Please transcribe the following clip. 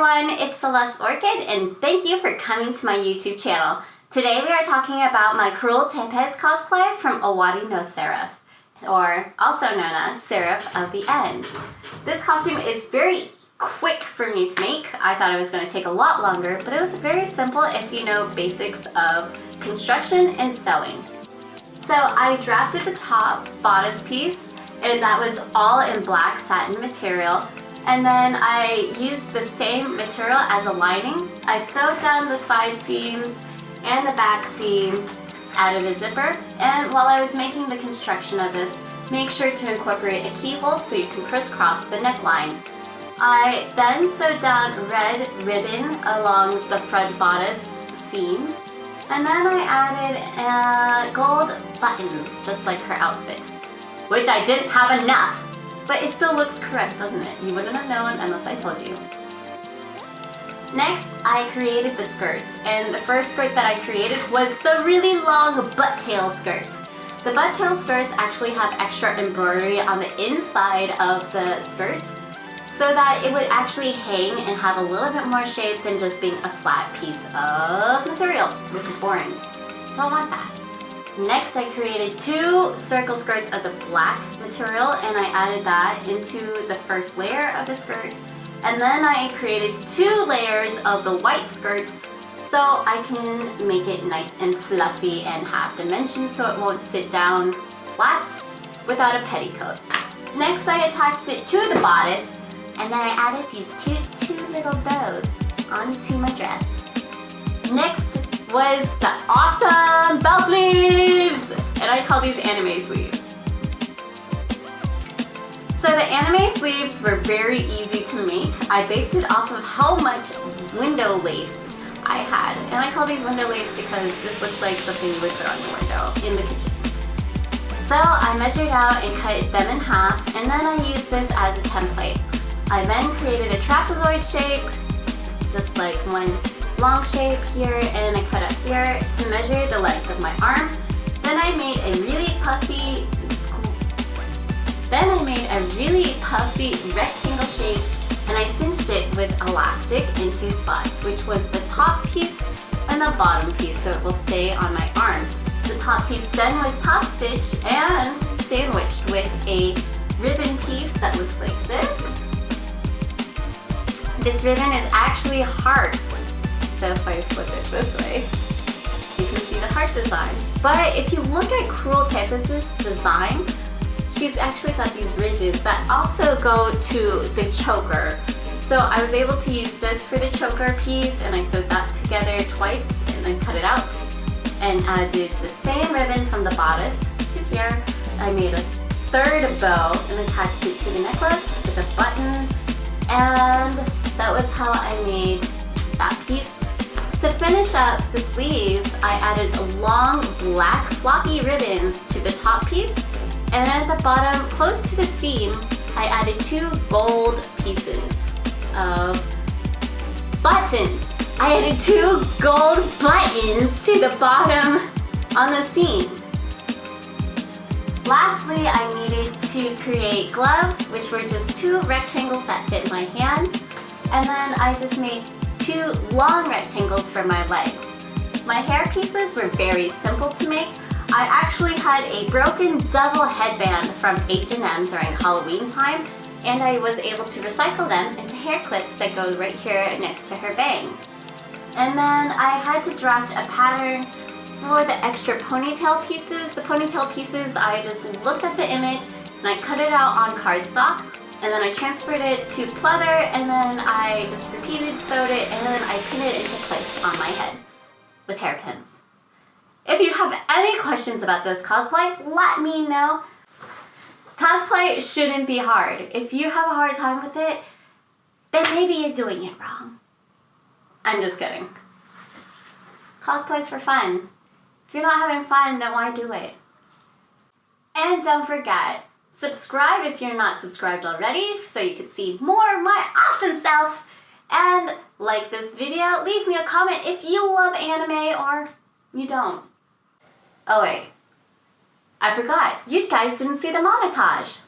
everyone, it's CelesteOrchid and thank you for coming to my YouTube channel. Today we are talking about my Krul Tepes Cosplay from Owari no Seraph, or also known as Seraph of the End. This costume is very quick for me to make. I thought it was going to take a lot longer, but it was very simple if you know basics of construction and sewing. So I drafted the top bodice piece, and that was all in black satin material. And then I used the same material as a lining. I sewed down the side seams and the back seams, added a zipper, and while I was making the construction of this, make sure to incorporate a keyhole so you can crisscross the neckline. I then sewed down red ribbon along the front bodice seams, and then I added gold buttons, just like her outfit, which I didn't have enough. But it still looks correct, doesn't it? You wouldn't have known unless I told you. Next, I created the skirts, and the first skirt that I created was the really long butt tail skirt. The butt tail skirts actually have extra embroidery on the inside of the skirt so that it would actually hang and have a little bit more shape than just being a flat piece of material, which is boring. Don't want that. Next, I created two circle skirts of the black material, and I added that into the first layer of the skirt. And then I created two layers of the white skirt so I can make it nice and fluffy and have dimensions so it won't sit down flat without a petticoat. Next, I attached it to the bodice, and then I added these cute two little bows onto my dress. Next was the awesome bell sleeves! And I call these anime sleeves. So the anime sleeves were very easy to make. I based it off of how much window lace I had. And I call these window lace because this looks like something you would put on your window in the kitchen. So I measured out and cut them in half, and then I used this as a template. I then created a trapezoid shape, just like one long shape here, and I cut up here to measure the length of my arm. Then I made a really puffy rectangle shape, and I cinched it with elastic in two spots, which was the top piece and the bottom piece, so it will stay on my arm. The top piece then was top stitched and sandwiched with a ribbon piece that looks like this. This ribbon is actually hearts. So if I flip it this way, you can see the heart design. But if you look at Krul Tepes' design, she's actually got these ridges that also go to the choker. So I was able to use this for the choker piece, and I sewed that together twice and then cut it out. And added the same ribbon from the bodice to here. I made a third bow and attached it to the necklace with a button. And that was how I made that piece. To finish up the sleeves, I added long black floppy ribbons to the top piece, and then at the bottom, close to the seam, I added two gold pieces of buttons. I added two gold buttons to the bottom on the seam. Lastly, I needed to create gloves, which were just two rectangles that fit my hands, and then I just made two long rectangles for my legs. My hair pieces were very simple to make. I actually had a broken double headband from H&M during Halloween time, and I was able to recycle them into hair clips that go right here next to her bangs. And then I had to draft a pattern for the extra ponytail pieces. The ponytail pieces, I just looked at the image and I cut it out on cardstock. And then I transferred it to pleather, and then I just repeated, sewed it, and then I pinned it into place on my head with hairpins. If you have any questions about this cosplay, let me know. Cosplay shouldn't be hard. If you have a hard time with it, then maybe you're doing it wrong. I'm just kidding. Cosplay's for fun. If you're not having fun, then why do it? And don't forget, subscribe if you're not subscribed already so you can see more of my awesome self. And like this video, leave me a comment if you love anime or you don't. Oh wait, I forgot. You guys didn't see the montage.